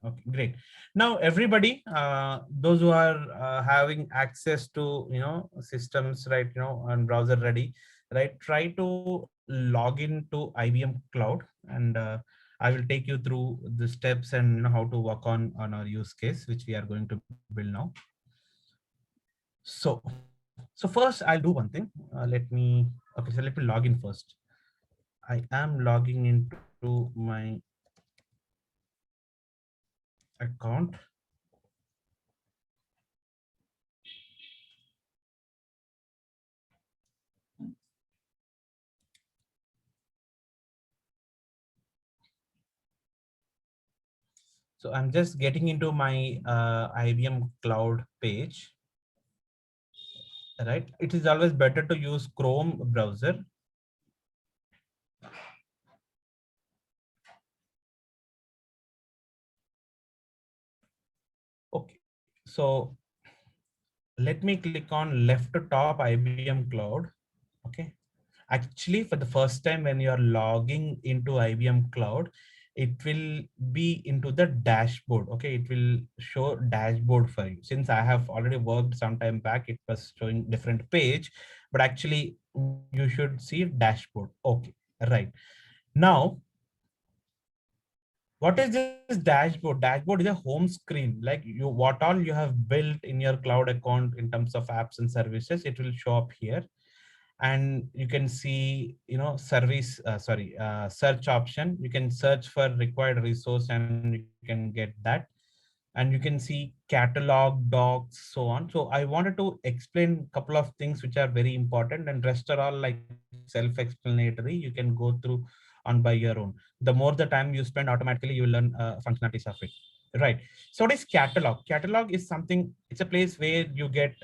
Okay, great. Now, everybody, those who are having access to systems, right, and browser ready, right, try to log into IBM Cloud, and I will take you through the steps and how to work on our use case, which we are going to build now. So first I'll do one thing. Let me okay. So let me log in first. I am logging into my account. So I'm just getting into my IBM Cloud page, right? It is always better to use Chrome browser. Okay, so let me click on left top IBM Cloud. Okay, actually, for the first time when you are logging into IBM Cloud, it will be into the dashboard. Okay, it will show dashboard for you. Since I have already worked some time back, it was showing different page, but actually you should see dashboard. Okay, right. Now, what is this dashboard? Dashboard is a home screen, like what all you have built in your cloud account in terms of apps and services. It will show up here, and you can see service search option. You can search for required resource and you can get that, and you can see catalog, docs, so on. So I wanted to explain a couple of things which are very important, and rest are all like self-explanatory. You can go through on by your own. The more the time you spend, automatically you will learn functionalities of it, right? So what is catalog? Catalog is something, it's a place where you get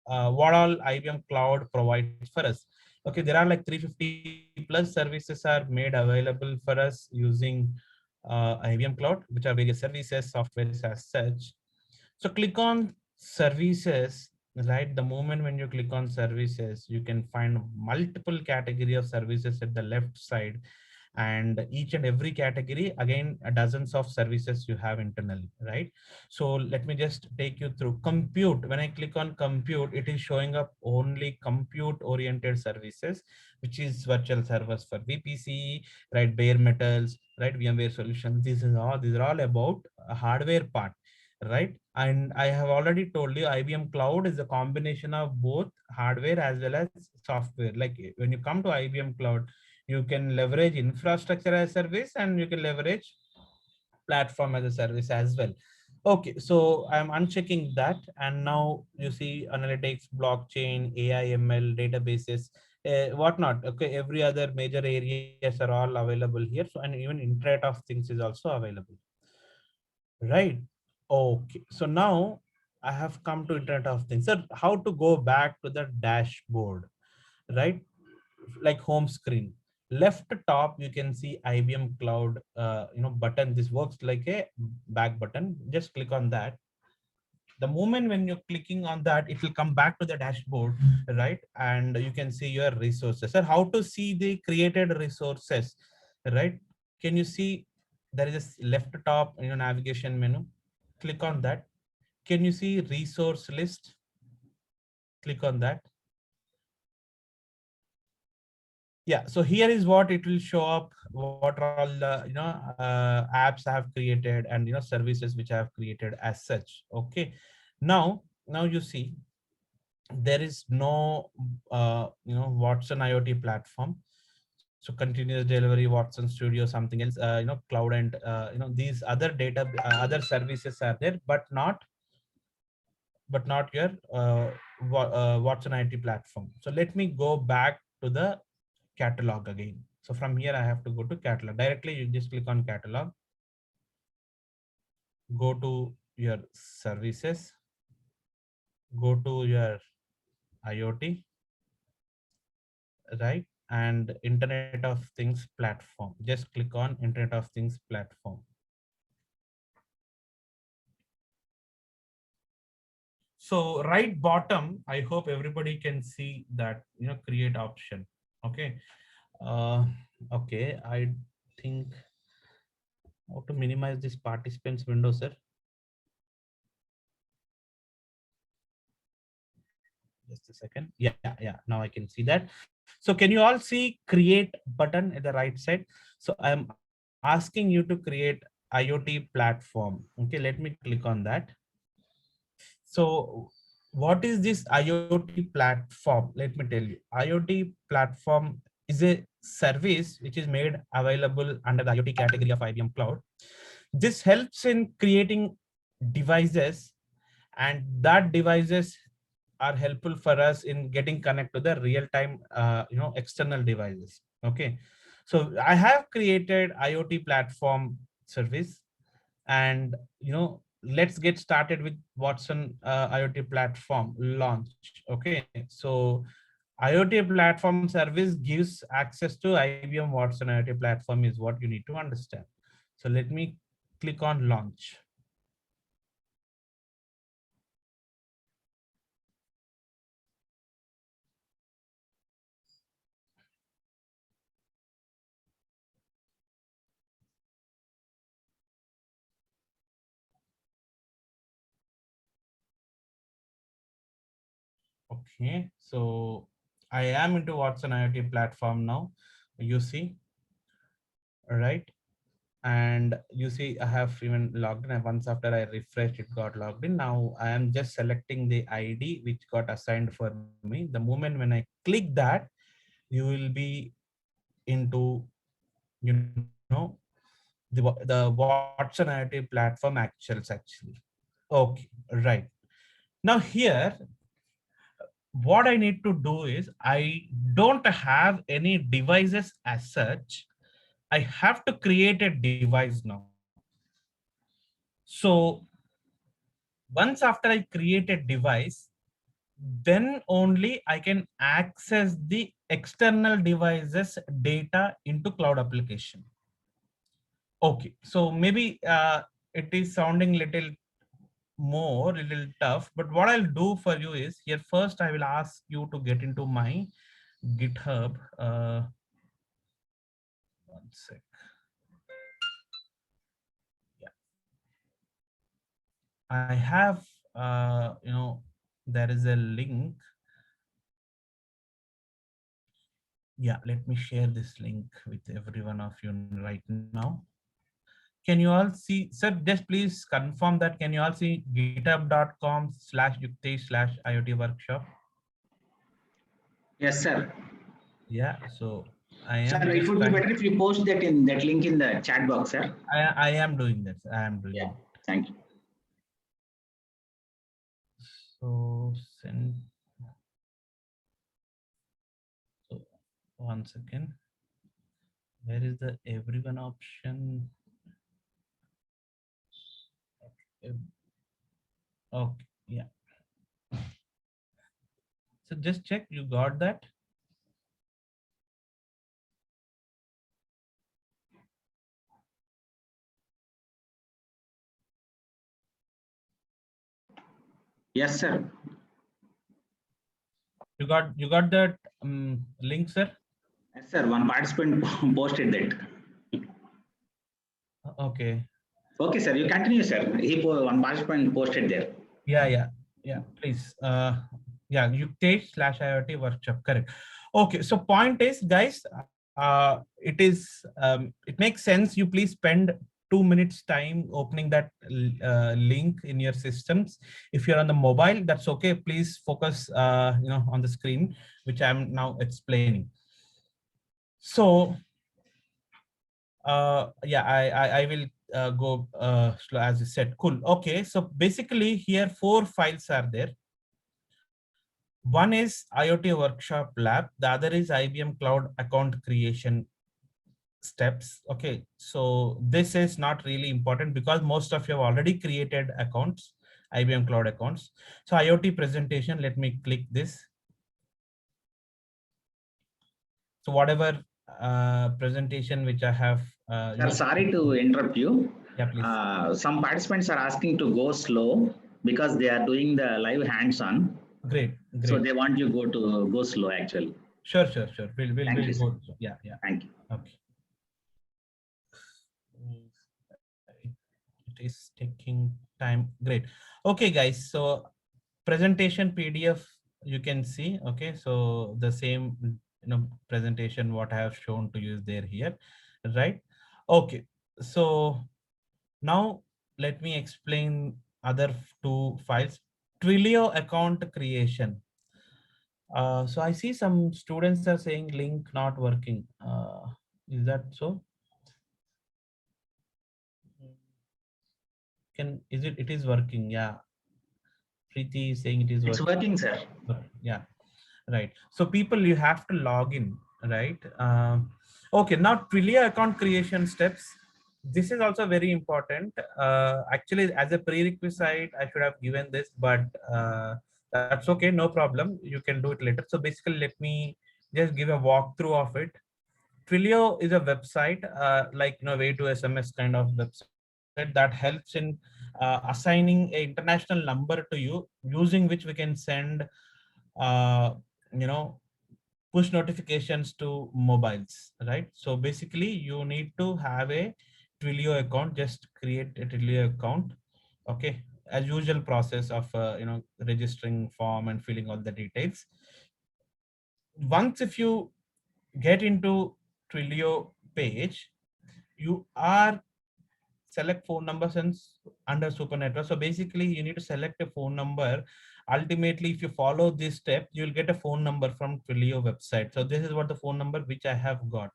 what all IBM Cloud provides for us. Okay, there are like 350 plus services are made available for us using IBM Cloud, which are various services, softwares as such. So click on services, right? The moment when you click on services, you can find multiple category of services at the left side, and each and every category again dozens of services you have internally, right? So let me just take you through compute. When I click on compute, it is showing up only compute oriented services, which is virtual servers for VPC, right? Bare metals, right? VMware solutions. These are all about a hardware part, right? And I have already told you IBM Cloud is a combination of both hardware as well as software. Like when you come to IBM Cloud, you can leverage infrastructure as a service, and you can leverage platform as a service as well. Okay, so I'm unchecking that, and now you see analytics, blockchain, AI, ML, databases, whatnot. Okay, every other major areas are all available here. So, and even internet of things is also available, right? Okay, so now I have come to internet of things. So how to go back to the dashboard, right? Like home screen, left top you can see IBM Cloud button. This works like a back button. Just click on that. The moment when you're clicking on that, it will come back to the dashboard, right? And you can see your resources. So how to see the created resources, right? Can you see there is a left top navigation menu? Click on that. Can you see resource list? Click on that. Yeah, so here is what it will show up. What are all the apps I have created, and services which I have created as such. Okay, now you see there is no Watson IoT platform. So continuous delivery, Watson Studio, something else, cloud, and these other data other services are there, but not your Watson IoT platform. So let me go back to the catalog again. So from here, I have to go to catalog. Directly, you just click on catalog, go to your services, go to your IoT, right? And Internet of Things platform. Just click on Internet of Things platform. So right bottom, I hope everybody can see that, create option. Okay. Uh, okay. I think How to minimize this participants window, sir? Just a second. Yeah, yeah. Now I can see that. So can you all see create button at the right side? So I'm asking you to create IoT platform. Okay, let me click on that. So what is this IoT platform? Let me tell you. IoT platform is a service which is made available under the IoT category of IBM Cloud. This helps in creating devices, and that devices are helpful for us in getting connect to the real-time external devices. Okay, so I have created IoT platform service, and let's get started with Watson IoT platform launch. Okay, so IoT platform service gives access to IBM Watson IoT platform is what you need to understand. So let me click on launch. Okay, so I am into Watson IoT platform now. You see, right? And you see, I have even logged in. And once after I refreshed, it got logged in. Now I am just selecting the ID which got assigned for me. The moment when I click that, you will be into, you know, the Watson IoT platform actuals actually. Okay, right. Now here, what I need to do is I don't have any devices as such. I have to create a device now. So once after I create a device, then only I can access the external devices data into cloud application. Okay, so maybe it is sounding little tough, but what I'll do for you is here first I will ask you to get into my GitHub. One sec. Yeah, I have there is a link. Yeah, let me share this link with every one of you right now. Can you all see, sir, just please confirm that, can you all see github.com/yuktesh/IoT workshop? Yes, sir. Yeah, so I Sir, am it just would be trying. better if you post that link in the chat box, sir. I am doing this. I am doing Yeah. it. Thank you. So send. So one second. Where is the everyone option? Okay, yeah. So just check you got that. Yes, sir. You got that link, sir. Yes, sir. One participant posted that. Okay. Okay, sir. You continue, sir. One participant posted there. Yeah, please. Yeah, Yuktesh/IoT workshop, correct. Okay, so point is, guys, it makes sense you please spend 2 minutes time opening that link in your systems. If you're on the mobile, that's okay. Please focus on the screen, which I'm now explaining. So yeah, I will go slow as you said. Cool. Okay, so basically here 4 files are there. One is IoT Workshop Lab. The other is IBM Cloud Account Creation Steps. Okay, so this is not really important because most of you have already created accounts, IBM Cloud accounts. So IoT presentation, let me click this. So whatever presentation which I have Sir, sorry to interrupt you. yeah, please. Some participants are asking to go slow because they are doing the live hands-on. Great, So great. they want you go slow actually. Sure. We'll Thank you, sir. go. Yeah. Thank you. Okay. is taking time. Great. Okay, guys. So presentation PDF you can see. Okay, so the same presentation what I have shown to you is there here, right? Okay, so now let me explain other two files. Twilio account creation. So I see some students are saying link not working. Is that so? It is working? Yeah. Preeti is saying it is It's working. working, sir. Yeah, right. So people, you have to log in, right? Okay, now Twilio account creation steps. This is also very important. Actually, as a prerequisite, I should have given this, but that's okay, no problem. You can do it later. So basically, let me just give a walkthrough of it. Twilio is a website, like way to SMS kind of website that helps in assigning an international number to you, using which we can send, uh, you know, push notifications to mobiles, right? So basically, you need to have a Twilio account. Just create a Twilio account, okay? As usual process of registering form and filling all the details. Once if you get into Twilio page, you are select phone numbers and under super network. So basically you need to select a phone number. Ultimately, if you follow this step, you'll get a phone number from Twilio website. So this is what the phone number which I have got,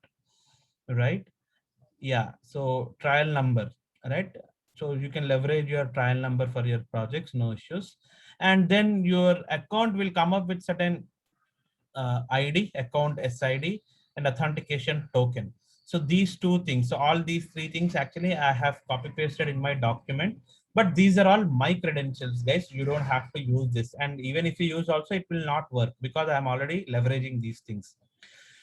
right? Yeah, so trial number, right? So you can leverage your trial number for your projects, no issues. And then your account will come up with certain ID, account SID, and authentication token. So these two things, so all these three things actually I have copy pasted in my document, but these are all my credentials, guys. You don't have to use this. And even if you use also, it will not work because I'm already leveraging these things.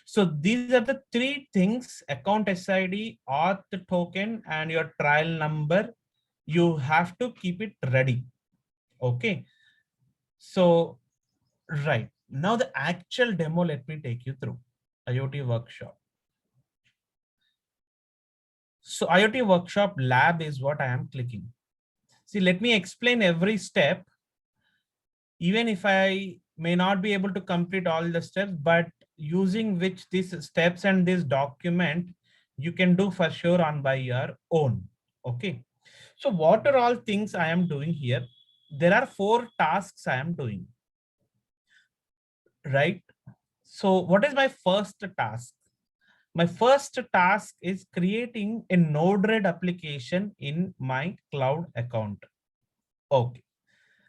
So these are the three things: account SID, auth token, and your trial number. You have to keep it ready. Okay. So, right. Now the actual demo, let me take you through IoT workshop. So IoT workshop lab is what I am clicking. See, let me explain every step, even if I may not be able to complete all the steps, but using which these steps and this document, you can do for sure on by your own. Okay. So what are all things I am doing here? There are 4 tasks I am doing, right? So what is my first task? My first task is creating a Node-RED application in my cloud account. Okay,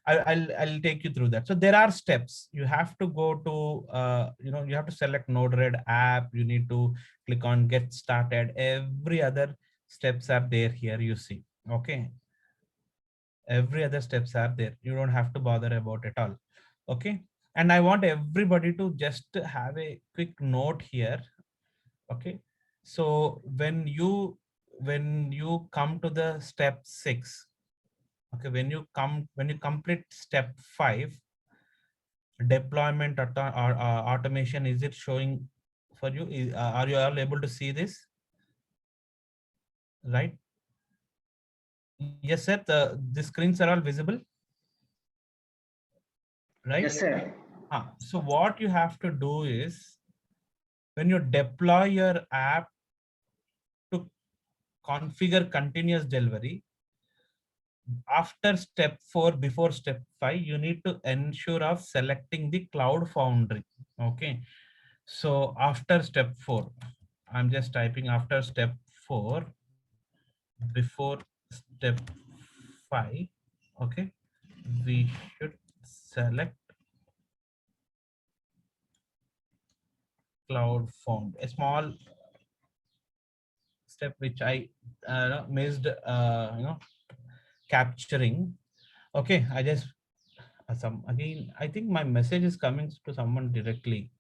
I'll take you through that. So there are steps. You have to go to you have to select Node-RED app. You need to click on get started. Every other steps are there here. You see, okay. Every other steps are there. You don't have to bother about it all. Okay, and I want everybody to just have a quick note here. Okay, so when you come to the step 6, okay, when you complete step 5, deployment or automation, is it showing for you? Are you all able to see this? Right? Yes, sir. The screens are all visible, right? Yes, sir. So what you have to do is, when you deploy your app to configure continuous delivery, after step 4, before step 5, you need to ensure of selecting the Cloud Foundry. Okay. So after step 4, I'm just typing after step 4, before step 5. Okay. We should select Cloud Foundry. A small step which I missed, capturing. Okay. I just again, I think my message is coming to someone directly.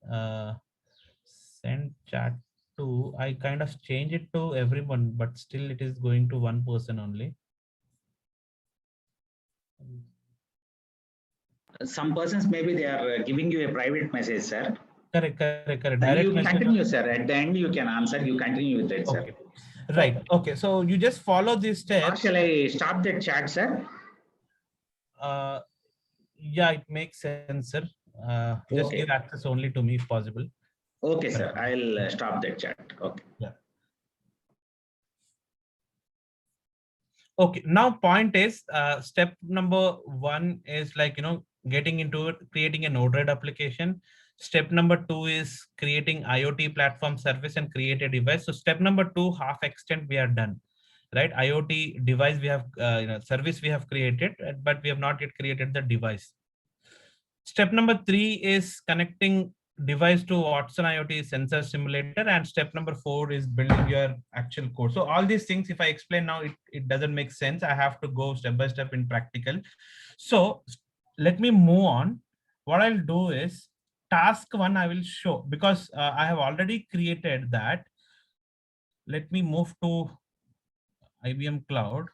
Send chat to, I kind of change it to everyone, but still it is going to one person only. Some persons, maybe they are giving you a private message, sir. Correct. Direct you message. Continue, sir. At the end, you can answer. You continue with it, sir. Okay. Right. Okay. So you just follow these Or steps. shall I stop the chat, sir? Uh, yeah, it makes sense, sir. Just give Okay. access only to me if possible. Okay, For sir. I'll stop the chat. Okay. yeah. Okay. Now, point is, step number one is like, getting into it, creating a Node-RED application. Step number two is creating IoT platform service and create a device. So step number two, half extent, we are done, right? IoT device we have, service we have created, but we have not yet created the device. Step number three is connecting device to Watson IoT sensor simulator, and step number four is building your actual code. So all these things, if I explain now, it doesn't make sense. I have to go step by step in practical. So let me move on. What I'll do is task one I will show, because I have already created that. Let me move to IBM Cloud.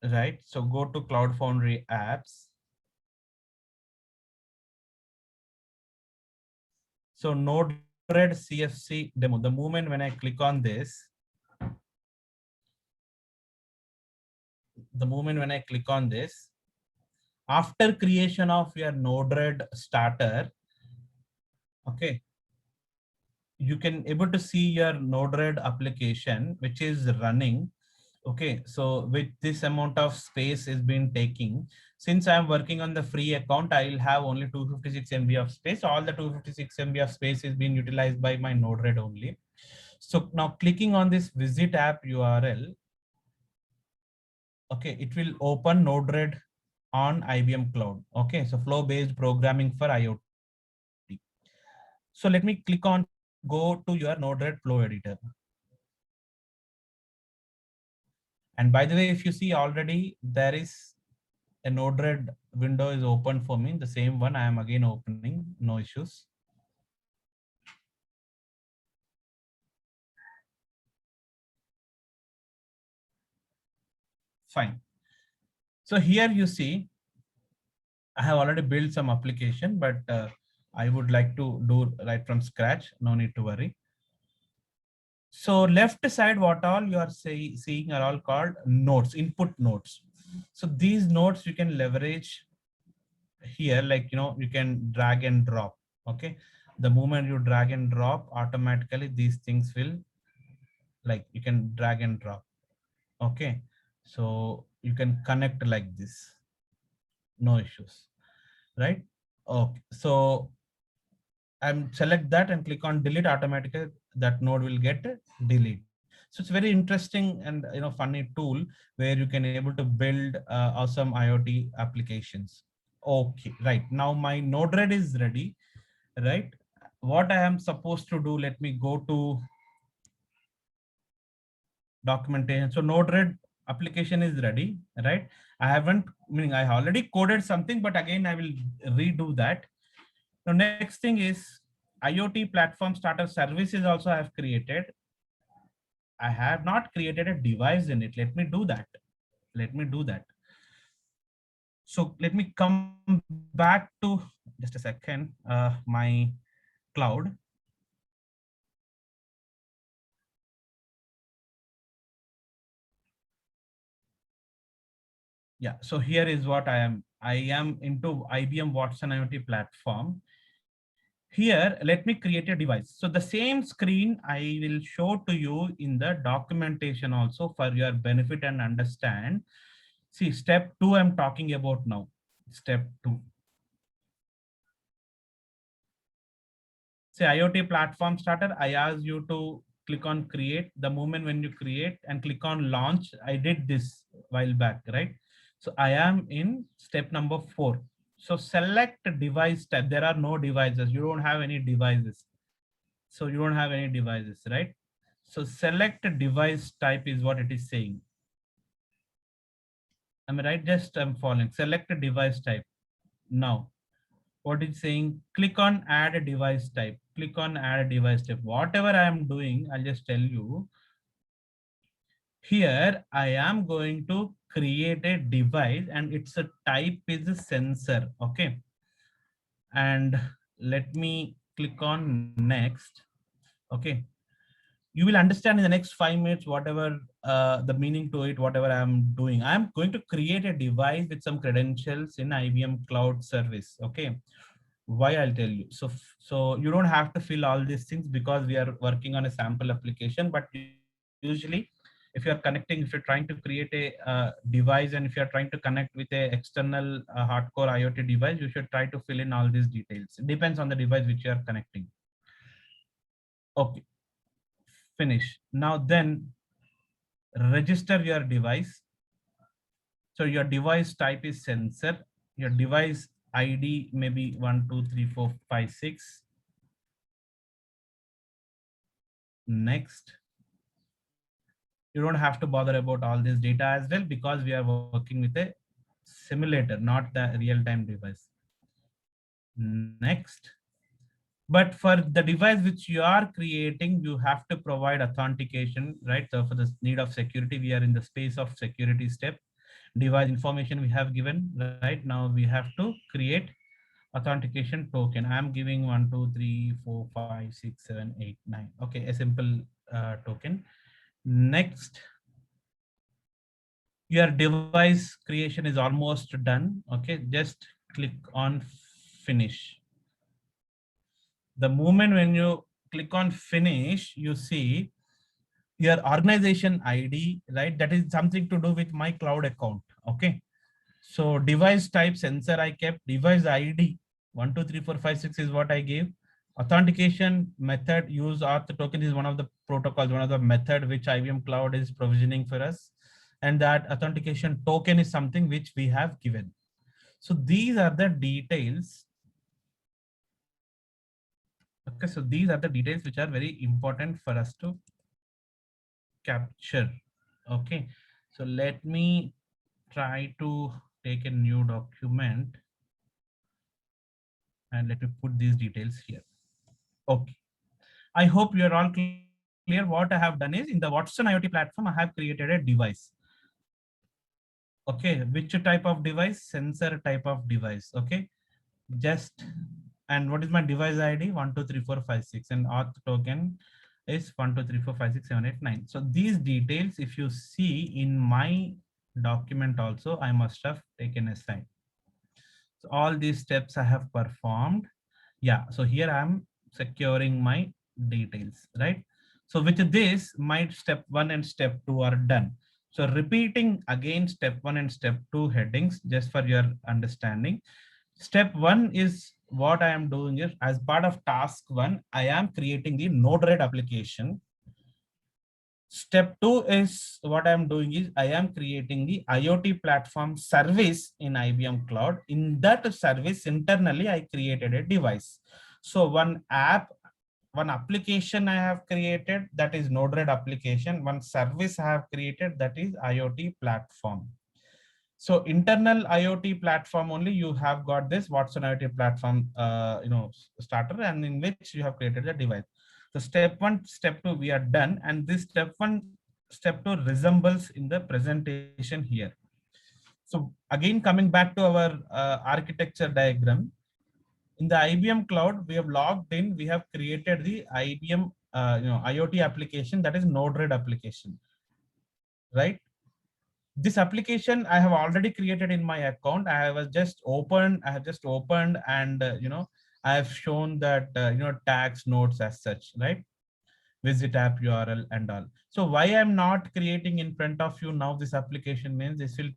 Right. So go to Cloud Foundry apps. So Node-RED CFC demo. The moment when I click on this, after creation of your Node-RED starter, okay, you can able to see your Node-RED application, which is running. Okay, so with this amount of space is been taking, since I'm working on the free account, I will have only 256 MB of space. All the 256 MB of space is being utilized by my Node-RED only. So now clicking on this visit app URL, okay, it will open Node-RED on IBM Cloud. Okay, so flow-based programming for IoT. So let me click on go to your Node-RED Flow Editor. And by the way, if you see already, there is a Node-RED window is open for me. The same one I am again opening, no issues. Fine. So here you see, I have already built some application, but I would like to do right from scratch. No need to worry. So left side, what all you are seeing are all called nodes, input nodes. So these nodes you can leverage here, like, you can drag and drop. Okay. The moment you drag and drop, automatically these things will, like, you can drag and drop. Okay. So you can connect like this. No issues. Right. Okay. So I'm select that and click on delete, automatically that node will get delete. So it's very interesting and funny tool where you can able to build awesome IoT applications. Okay, right. Now my Node-RED is ready, right? What I am supposed to do, let me go to documentation. So Node-RED application is ready, right? I haven't, meaning I already coded something, but again, I will redo that. The next thing is IoT platform starter services also I have created. I have not created a device in it. Let me do that. Let me do that. So let me come back to just a second, my cloud. Yeah, so here is what I am. I am into IBM Watson IoT platform. Here, let me create a device. So the same screen I will show to you in the documentation also for your benefit and understand. See, step two I'm talking about now. Step two. Say IoT platform starter, I asked you to click on create. The moment when you create and click on launch, I did this while back, right? So I am in step number 4. So select device type. There are no devices. You don't have any devices. So you don't have any devices, right? So select device type is what it is saying. Am I right? Just I'm following. Select a device type. Now, what it's saying, click on add a device type. Click on add a device type. Whatever I am doing, I'll just tell you. Here, I am going to create a device and its a type is a sensor. Okay. And let me click on next. Okay, you will understand in the next 5 minutes whatever the meaning to it, whatever I'm doing. I'm going to create a device with some credentials in IBM Cloud Service. Okay, why I'll tell you. So you don't have to fill all these things because we are working on a sample application. But usually, if you are connecting, if you're trying to create a device, and if you're trying to connect with a external hardcore IoT device, you should try to fill in all these details. It depends on the device which you are connecting. Okay, finish. Now then, register your device. So your device type is sensor. Your device ID maybe 1, 2, 3, 4, 5, 6. Next. You don't have to bother about all this data as well because we are working with a simulator, not the real-time device. Next. But for the device which you are creating, you have to provide authentication, right? So for the need of security, we are in the space of security step. Device information we have given, right? Now we have to create authentication token. I'm giving 1, 2, 3, 4, 5, 6, 7, 8, 9. Okay, a simple token. Next, your device creation is almost done. Okay, just click on finish. The moment when you click on finish, you see your organization ID, right? That is something to do with my cloud account. Okay, so device type sensor I kept, device ID 1, 2, 3, 4, 5, 6 is what I gave. Authentication method use auth token is one of the protocols, one of the method which IBM Cloud is provisioning for us. And that authentication token is something which we have given. So these are the details. Okay, so these are the details which are very important for us to capture. Okay, so let me try to take a new document and let me put these details here. Okay, I hope you are all clear. What I have done is in the Watson IoT platform, I have created a device. Okay, which type of device? Sensor type of device. Okay, just, and what is my device ID? 1, 2, 3, 4, 5, 6, and auth token is 1, 2, 3, 4, 5, 6, 7, 8, 9. So these details, if you see in my document also, I must have taken aside. So all these steps I have performed. Yeah, so here I'm securing my details, right? So with this, my step 1 and step 2 are done. So repeating again step 1 and step 2 headings, just for your understanding. Step 1 is what I am doing is, as part of task 1, I am creating the Node-RED application. Step 2 is what I'm doing is I am creating the IoT platform service in IBM Cloud. In that service internally, I created a device. So one app, one application I have created, that is Node-RED application. One service I have created, that is IoT platform. So internal IoT platform only, you have got this Watson IoT platform, starter, and in which you have created the device. So step 1, step 2, we are done. And this step 1, step 2 resembles in the presentation here. So again, coming back to our architecture diagram, in the IBM Cloud, we have logged in, we have created the IBM IoT application, that is Node-RED application, right? This application I have already created in my account. I have just opened and I have shown that tags nodes as such, right? Visit app URL and all. So why I'm not creating in front of you now this application means this will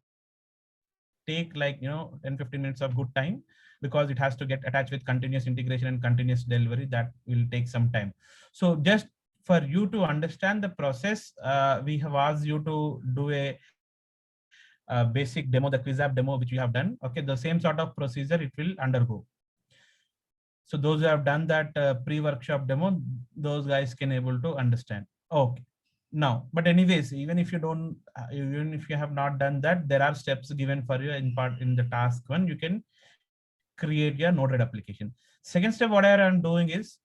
take like 10-15 minutes of good time, because it has to get attached with continuous integration and continuous delivery. That will take some time. So just for you to understand the process, we have asked you to do a basic demo, the quiz app demo which we have done. Okay, the same sort of procedure it will undergo. So those who have done that pre-workshop demo, those guys can able to understand. Okay, now, but anyways, even if you don't, even if you have not done that, there are steps given for you in part in the task 1. You can create your Node-RED application. Second step, what I am doing is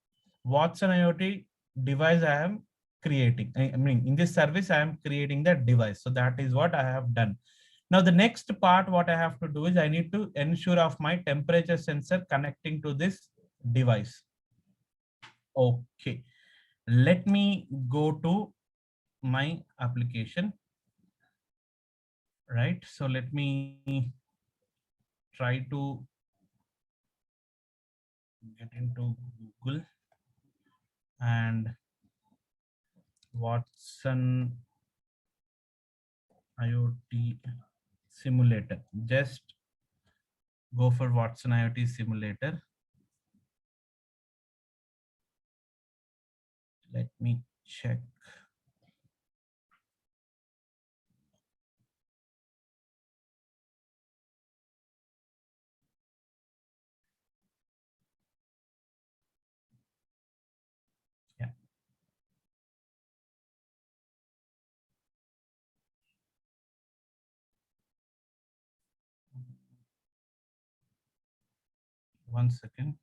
Watson IoT device I am creating. I mean, in this service, I am creating that device. So that is what I have done. Now, the next part, what I have to do is I need to ensure of my temperature sensor connecting to this device. Okay, let me go to my application, right? So let me try to get into Google and Watson IoT simulator. Just go for Watson IoT simulator. Let me check. Yeah. One second.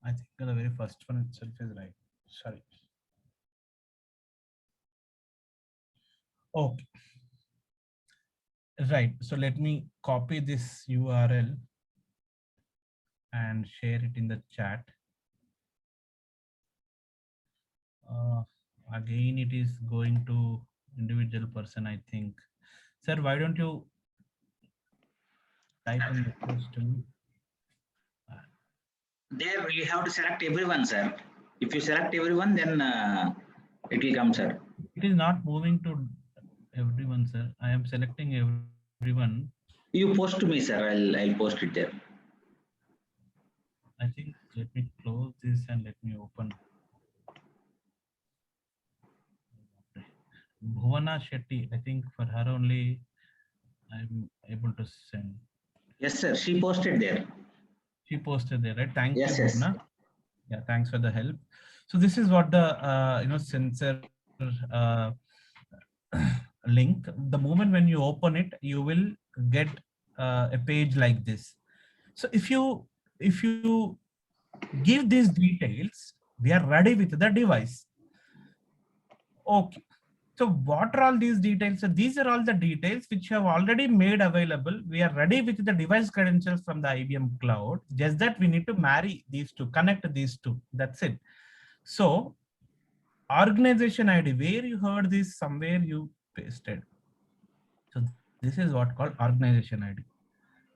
I think the very first one itself is right. Sorry. Okay. Right. So let me copy this URL and share it in the chat. Uh, Again, it is going to individual person, I think. Sir, why don't you type in message to me? There you have to select everyone, sir. If you select everyone, then it will come, sir. It is not moving to everyone, sir. I am selecting everyone. You post to me, sir. I'll post it there. I think let me close this and let me open. Bhuvana Shetty, I think for her only I'm able to send. Yes, sir. She posted there. She posted there, right? Thank you, Yes, yes. Bhuvana. Yeah, thanks for the help. So this is what the sensor uh, link. The moment when you open it, you will get a page like this. So if you give these details, we are ready with the device. Okay. So what are all these details? So these are all the details which you have already made available. We are ready with the device credentials from the IBM cloud. Just that we need to marry these two, connect these two. That's it. So organization ID, where you heard this, somewhere you pasted. So this is what called organization ID,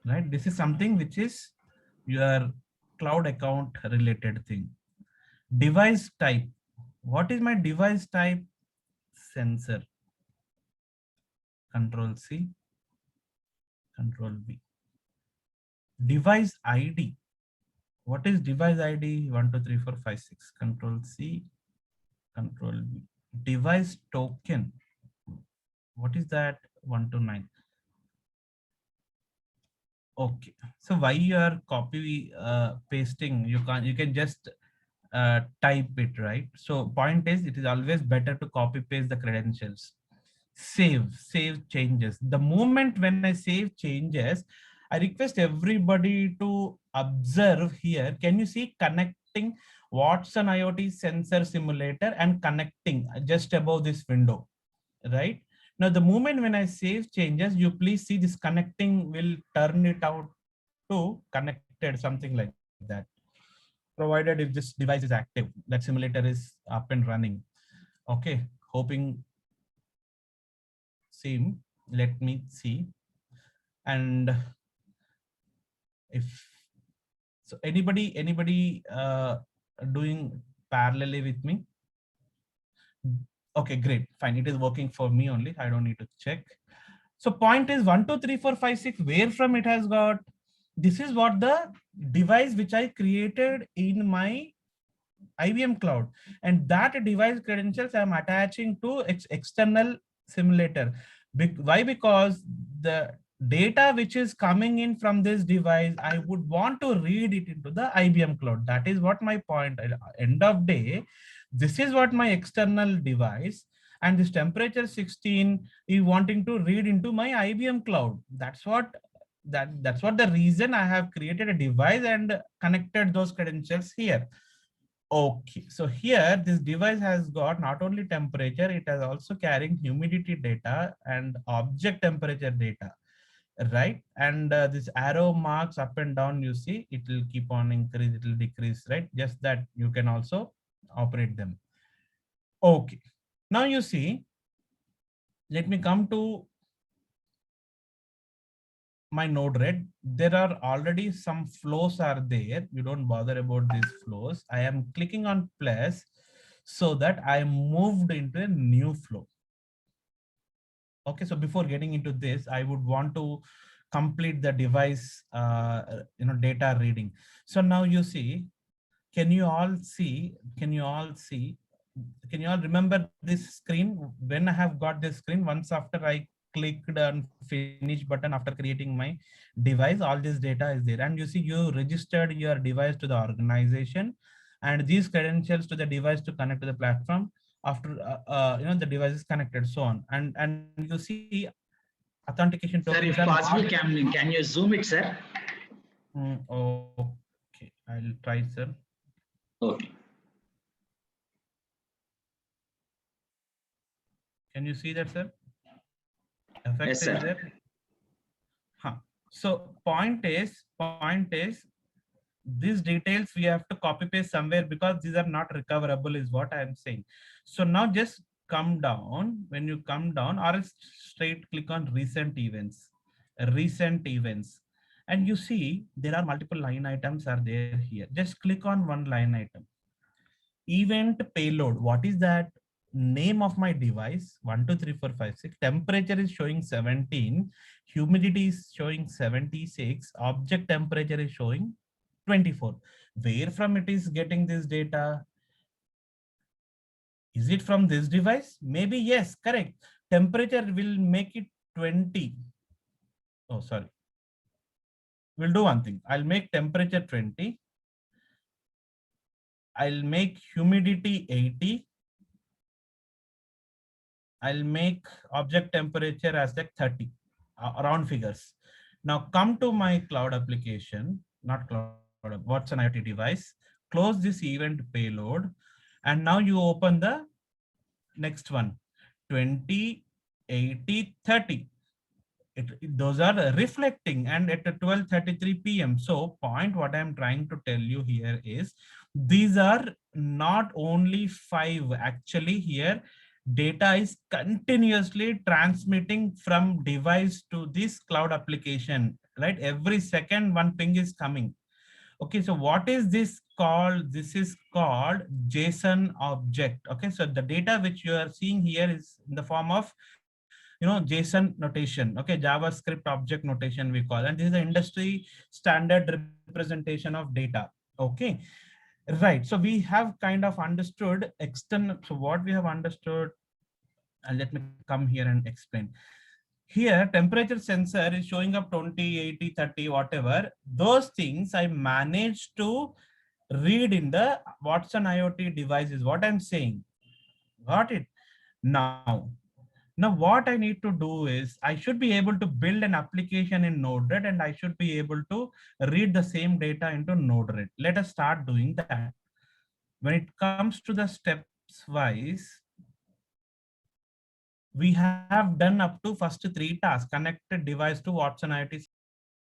right? This is something which is your cloud account related thing. Device type. What is my device type? Sensor. Control C, Control V. Device ID. What is device ID? 1, 2, 3, 4, 5, 6. Control C, Control V. Device token. What is that? 1 to 9. Okay. So why you are copy pasting? You can just type it, right? So point is, it is always better to copy paste the credentials. Save changes. The moment when I save changes, I request everybody to observe here. Can you see connecting Watson IoT sensor simulator and connecting just above this window, right? Now, the moment when I save changes, you please see this connecting will turn it out to connected, something like that. Provided if this device is active, that simulator is up and running. Okay, hoping same. Let me see. And if so, anybody doing parallelly with me? Okay, great, fine. It is working for me only. I don't need to check. So point is 1, 2, 3, 4, 5, 6. Where from it has got? This is what the device which I created in my IBM cloud, and that device credentials I am attaching to external simulator. Why? Because the data which is coming in from this device, I would want to read it into the IBM cloud. That is what my point. End of day, this is what my external device, and this temperature 16 is wanting to read into my IBM cloud. That's what the reason I have created a device and connected those credentials here. Okay, so here this device has got not only temperature, it has also carrying humidity data and object temperature data. right? And this arrow marks up and down, you see, it will keep on increase, it will decrease, right? Just that you can also operate them. Okay. Now you see, let me come to my Node-RED. There are already some flows are there. You don't bother about these flows. I am clicking on plus so that I moved into a new flow. Okay, so before getting into this, I would want to complete the device, data reading. So now you see, can you all see? Can you all see? Can you all remember this screen? When I have got this screen, once after I clicked on finish button after creating my device, all this data is there. And you see, you registered your device to the organization and these credentials to the device to connect to the platform. After the device is connected, so on. And you see authentication tokens Sir, and if possible, can you zoom it, sir? Okay, I'll try, sir. Okay. Can you see that, sir? Effect Yes, is sir. there. Huh. So point is these details we have to copy paste somewhere because these are not recoverable is what I am saying. So now just come down. When you come down, or straight click on recent events, and you see there are multiple line items are there here. Just click on one line item. Event payload. What is that? Name of my device 123456. Temperature is showing 17. Humidity is showing 76. Object temperature is showing 24. Where from it is getting this data? Is it from this device? Maybe yes, correct. Temperature will make it 20. Oh, sorry. We'll do one thing. I'll make temperature 20. I'll make humidity 80. I'll make object temperature as like 30, round figures. Now come to my cloud application, not cloud, Watson IoT device, close this event payload, and now you open the next one, 20, 80, 30. Those are reflecting and at 12:33 p.m. So point what I'm trying to tell you here is these are not only 5, actually here data is continuously transmitting from device to this cloud application, right? Every second one ping is coming. Okay, so what is this called? This is called JSON object. Okay, so the data which you are seeing here is in the form of JSON notation. Okay, JavaScript object notation we call, and this is the industry standard representation of data. Okay, right. So we have kind of understood external. So what we have understood, and let me come here and explain. Here, temperature sensor is showing up 20, 80, 30, whatever. Those things I managed to read in the Watson IoT device is what I'm saying. Got it? Now, what I need to do is I should be able to build an application in Node-RED and I should be able to read the same data into Node-RED. Let us start doing that. When it comes to the steps wise, we have done up to first 3 tasks: connected device to Watson IoT